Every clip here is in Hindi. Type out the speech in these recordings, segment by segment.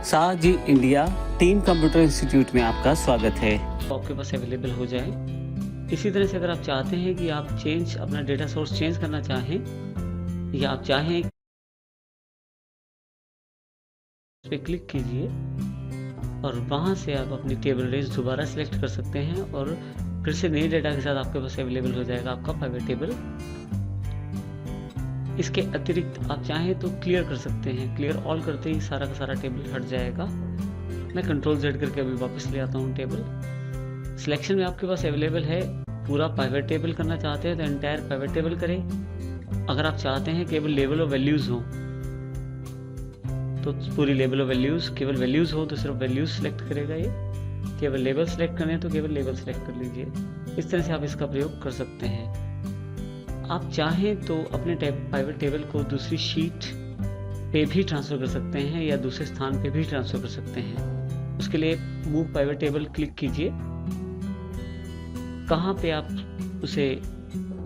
साजी इंडिया टीम कंप्यूटर इंस्टीट्यूट में आपका स्वागत है। तो आपके पास अवेलेबल हो जाए। इसी तरह से अगर आप चाहते हैं कि आप अपना डेटा सोर्स चेंज करना चाहें या आप चाहें इस पे क्लिक कीजिए और वहां से आप अपनी टेबल रेंज दोबारा सिलेक्ट कर सकते हैं और फिर से नए डेटा के साथ आपके पास अवेलेबल हो जाएगा आपका पाइवेट टेबल। इसके अतिरिक्त आप चाहें तो क्लियर कर सकते हैं। क्लियर ऑल करते ही सारा का सारा टेबल हट जाएगा। मैं कंट्रोल Z करके अभी वापस ले आता हूँ टेबल। सिलेक्शन में आपके पास अवेलेबल है, पूरा पाइवेट टेबल करना चाहते हैं तो एंटायर पाइवेट टेबल करें। अगर आप चाहते हैं केवल लेबल ऑफ वैल्यूज़ हो तो पूरी लेबल ऑफ वैल्यूज़, केवल वैल्यूज़ हो तो सिर्फ वैल्यूज़ सेलेक्ट करेगा ये। केवल लेबल सेलेक्ट करें तो केवल लेबल सेलेक्ट कर लीजिए। इस तरह से आप इसका प्रयोग कर सकते हैं। आप चाहें तो अपने पाइवेट टेबल को दूसरी शीट पे भी ट्रांसफ़र कर सकते हैं या दूसरे स्थान पे भी ट्रांसफ़र कर सकते हैं। उसके लिए मूव पाइवेट टेबल क्लिक कीजिए। कहाँ पे आप उसे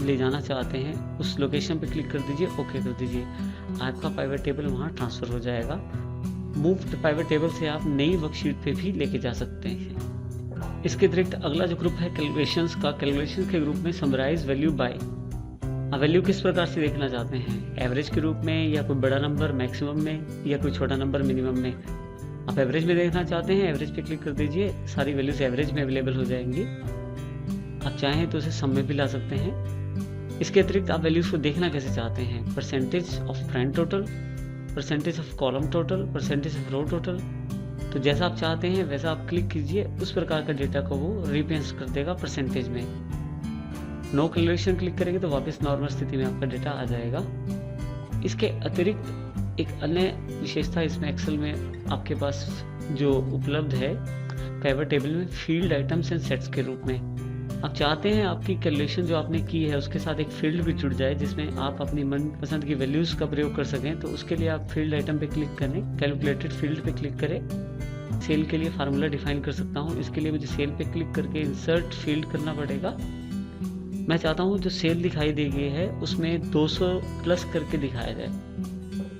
ले जाना चाहते हैं उस लोकेशन पे क्लिक कर दीजिए, ओके कर दीजिए। आपका पाइवेट टेबल वहाँ ट्रांसफ़र हो जाएगा। मूव पाइवेट टेबल से आप नई वर्कशीट पे भी लेके जा सकते हैं। इसके अतिरिक्त अगला जो ग्रुप है कैलकुलेशंस का, कैलकुलेशन के ग्रुप में समराइज वैल्यू बाय। आप वैल्यू किस प्रकार से देखना चाहते हैं, एवरेज के रूप में या कोई बड़ा नंबर मैक्सिमम में या कोई छोटा नंबर मिनिमम में। आप एवरेज में देखना चाहते हैं, एवरेज पे क्लिक कर दीजिए, सारी वैल्यूज एवरेज में अवेलेबल हो जाएंगी। आप चाहें तो उसे सम में भी ला सकते हैं। इसके अतिरिक्त आप वैल्यूज को देखना कैसे चाहते हैं, percentage of prime total, percentage of column total, percentage of row total. तो जैसा आप चाहते हैं वैसा आप क्लिक कीजिए, उस प्रकार का डेटा को वो रिप्रेजेंट कर देगा परसेंटेज में। नो कैलकुलेशन क्लिक करेंगे तो वापस नॉर्मल स्थिति में आपका डेटा आ जाएगा। इसके अतिरिक्त एक अन्य विशेषता इसमें एक्सेल में आपके पास जो उपलब्ध है पाइवेट टेबल में, फील्ड आइटम्स एंड सेट्स के रूप में। आप चाहते हैं आपकी कैलकुलेशन जो आपने की है उसके साथ एक फील्ड भी जुड़ जाए जिसमें आप अपनी मनपसंद की वैल्यूज़ का प्रयोग कर सकें। तो उसके लिए आप फील्ड आइटम पे क्लिक करें, कैलकुलेटेड फील्ड पे क्लिक करें। सेल के लिए फार्मूला डिफाइन कर सकता हूँ। इसके लिए मुझे सेल पे क्लिक करके इंसर्ट फील्ड करना पड़ेगा। मैं चाहता हूँ जो सेल दिखाई दे गई है उसमें 200 प्लस करके दिखाया जाए,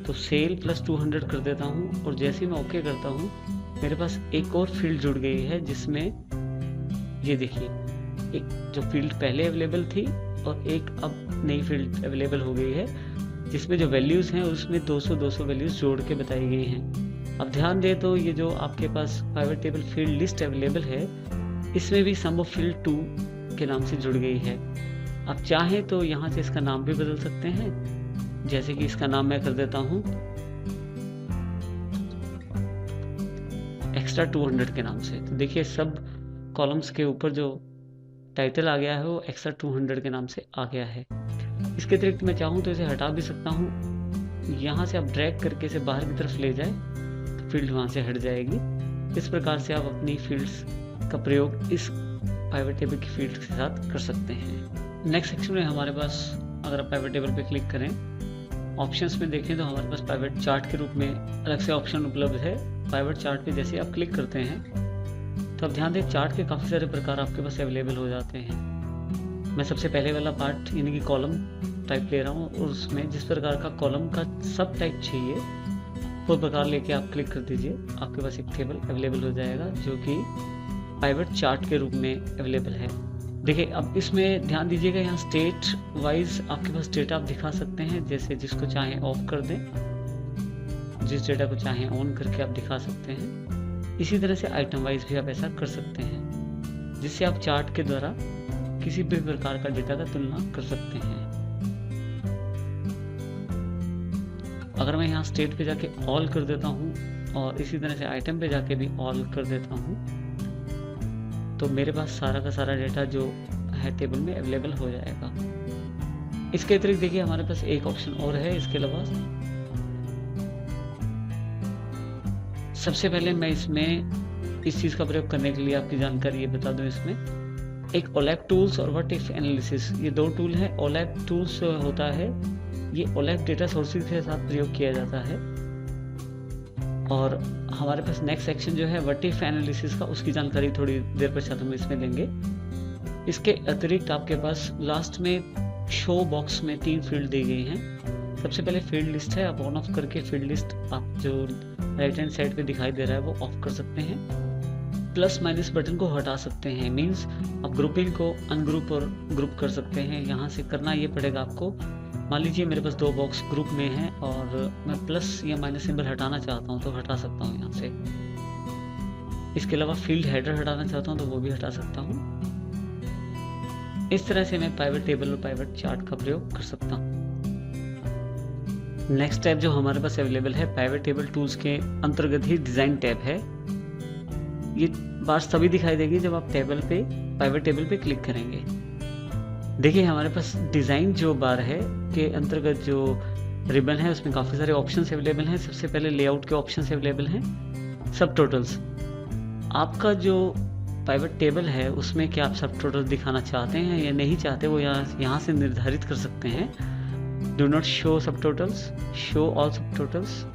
तो सेल प्लस 200 कर देता हूँ और जैसे ही मैं ओके करता हूँ मेरे पास एक और फील्ड जुड़ गई है जिसमें ये देखिए, एक जो फील्ड पहले अवेलेबल थी और एक अब नई फील्ड अवेलेबल हो गई है जिसमें जो वैल्यूज़ हैं उसमें 200 वैल्यूज़ जोड़ के बताई गई हैं। अब ध्यान दें तो ये जो आपके पास pivot table field list available है इसमें भी सम ऑफ फील्ड 2 के नाम से जुड़ गई है। आप चाहें तो यहाँ से इसका नाम भी बदल सकते हैं, जैसे कि इसका नाम मैं कर देता हूँ एक्स्ट्रा 200 के नाम से। तो देखिए सब कॉलम्स के ऊपर जो टाइटल आ गया है वो एक्स्ट्रा 200 के नाम से आ गया है। इसके अतिरिक्त मैं चाहूँ तो इसे हटा भी सकता हूँ। यहाँ से आप ड्रैग करके इसे बाहर की तरफ ले जाए तो फील्ड वहाँ से हट जाएगी। इस प्रकार से आप अपनी फील्ड्स का प्रयोग इस पाइवेट टेबल की फील्ड के साथ कर सकते हैं। नेक्स्ट सेक्शन में हमारे पास अगर आप पाइवेट टेबल पे क्लिक करें, ऑप्शंस में देखें तो हमारे पास पाइवेट चार्ट के रूप में अलग से ऑप्शन उपलब्ध है। पाइवेट चार्ट पे जैसे आप क्लिक करते हैं तो आप ध्यान दें चार्ट के काफ़ी सारे प्रकार आपके पास अवेलेबल हो जाते हैं। मैं सबसे पहले वाला पार्ट यानी कि कॉलम टाइप ले रहा हूँ और उसमें जिस प्रकार का कॉलम का सब टाइप चाहिए वो प्रकार लेके आप क्लिक कर दीजिए। आपके पास एक टेबल अवेलेबल हो जाएगा जो कि पाइवेट चार्ट के रूप में अवेलेबल है। देखिए अब इसमें ध्यान दीजिएगा, यहाँ स्टेट वाइज आपके पास डेटा आप दिखा सकते हैं। जैसे जिसको चाहें ऑफ कर दें, जिस डेटा को चाहें ऑन करके आप दिखा सकते हैं। इसी तरह से आइटम वाइज भी आप ऐसा कर सकते हैं जिससे आप चार्ट के द्वारा किसी भी प्रकार का डेटा का तुलना कर सकते हैं। अगर मैं यहाँ स्टेट पे जाके ऑल कर देता हूँ और इसी तरह से आइटम पे जाके भी ऑल कर देता हूँ तो मेरे पास सारा का सारा डेटा जो है टेबल में अवेलेबल हो जाएगा। इसके अतिरिक्त देखिए हमारे पास एक ऑप्शन और है। इसके अलावा सबसे पहले मैं इसमें इस चीज़ का प्रयोग करने के लिए आपकी जानकारी ये बता दूं, इसमें एक ओलैप टूल्स और व्हाट इफ एनालिसिस, ये दो टूल है। ओलैप टूल्स होता है ये ओलैप डेटा सोर्सेज के साथ प्रयोग किया जाता है और हमारे पास नेक्स्ट सेक्शन जो है व्हाट इफ एनालिसिस का, उसकी जानकारी थोड़ी देर पश्चात हम इसमें लेंगे। इसके अतिरिक्त आपके पास लास्ट में शो बॉक्स में 3 फील्ड दी गई हैं। सबसे पहले फील्ड लिस्ट है, आप ऑन ऑफ करके फील्ड लिस्ट आप जो राइट हैंड साइड पे दिखाई दे रहा है वो ऑफ कर सकते हैं। प्लस माइनस बटन को हटा सकते हैं, मीन्स आप ग्रुपिंग को अनग्रुप और ग्रुप कर सकते हैं। यहाँ से करना ये पड़ेगा आपको, मान लीजिए मेरे पास 2 बॉक्स ग्रुप में हैं और मैं प्लस या माइनस सिंबल हटाना चाहता हूँ तो हटा सकता हूँ यहाँ से। इसके अलावा फील्ड हेडर हटाना चाहता हूँ तो वो भी हटा सकता हूँ। इस तरह से मैं पाइवट टेबल और पाइवट चार्ट का प्रयोग कर सकता हूँ। नेक्स्ट टैब जो हमारे पास अवेलेबल है पाइवट टेबल टूल्स के अंतर्गत ही डिजाइन टैब है। ये बार तभी दिखाई देगी जब आप पाइवट टेबल पे क्लिक करेंगे। देखिए हमारे पास डिजाइन जो बार है के अंतर्गत जो रिबन है उसमें काफी सारे ऑप्शंस अवेलेबल हैं। सबसे पहले लेआउट के ऑप्शंस अवेलेबल हैं। सब टोटल्स, आपका जो पाइवट टेबल है उसमें क्या आप सब टोटल दिखाना चाहते हैं या नहीं चाहते, वो यहाँ से निर्धारित कर सकते हैं। डू नॉट शो सब टोटल्स, शो ऑल सब टोटल्स,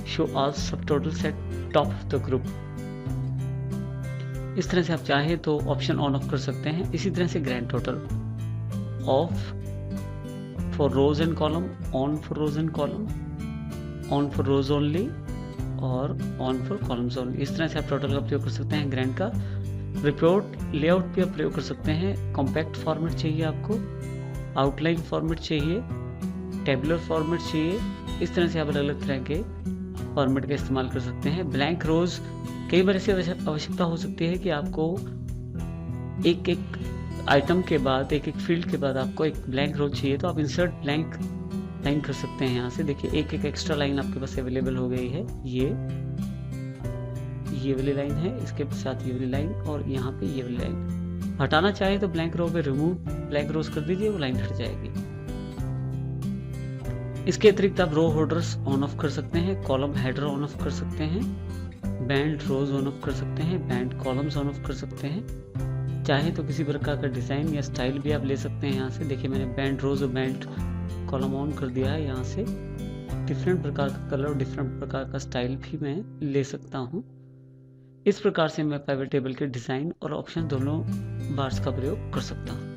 शो ऑल सब totals eight top of the group. इस तरह से आप चाहे तो ऑप्शन ऑन ऑफ कर सकते हैं। इसी तरह से grand total off for rows and column, on for rows and column, on for rows only और ऑन फॉर कॉलम्स ओनली। इस तरह से आप टोटल का प्रयोग कर सकते हैं। ग्रैंड का रिपोर्ट लेआउट भी आप प्रयोग कर सकते हैं। कॉम्पैक्ट फॉर्मेट चाहिए आपको, आउटलाइन फॉर्मेट चाहिए, टेबुलर फॉर्मेट चाहिए। इस तरह से आप अलग अलग तरह के फॉर्मेट का इस्तेमाल कर सकते हैं। ब्लैंक रोज, कई बार ऐसी आवश्यकता हो सकती है कि आपको एक एक आइटम के बाद, एक एक फील्ड के बाद आपको एक ब्लैंक रोज चाहिए, तो आप इंसर्ट ब्लैंक लाइन कर सकते हैं। यहाँ से देखिए एक एक एक्स्ट्रा लाइन आपके पास अवेलेबल हो गई है। ये वाली लाइन है, इसके साथ ये वाली लाइन और यहाँ पे ये वाली लाइन। हटाना चाहे तो ब्लैंक रो पे रिमूव ब्लैंक रोज कर दीजिए, वो लाइन हट जाएगी। इसके अतिरिक्त आप रो होल्डर्स ऑन ऑफ कर सकते हैं, कॉलम हेडर ऑन ऑफ कर सकते हैं, बैंड रोज ऑन ऑफ कर सकते हैं, बैंड कॉलम्स ऑन ऑफ कर सकते हैं। चाहे तो किसी प्रकार का डिजाइन या स्टाइल भी आप ले सकते हैं। यहाँ से देखिए मैंने बैंड रोज और बैंड कॉलम ऑन कर दिया है। यहाँ से डिफरेंट प्रकार का कलर और डिफरेंट प्रकार का स्टाइल भी मैं ले सकता हूँ। इस प्रकार से मैं पाइवट टेबल के डिजाइन और ऑप्शन दोनों बार्स का प्रयोग कर सकता हूँ।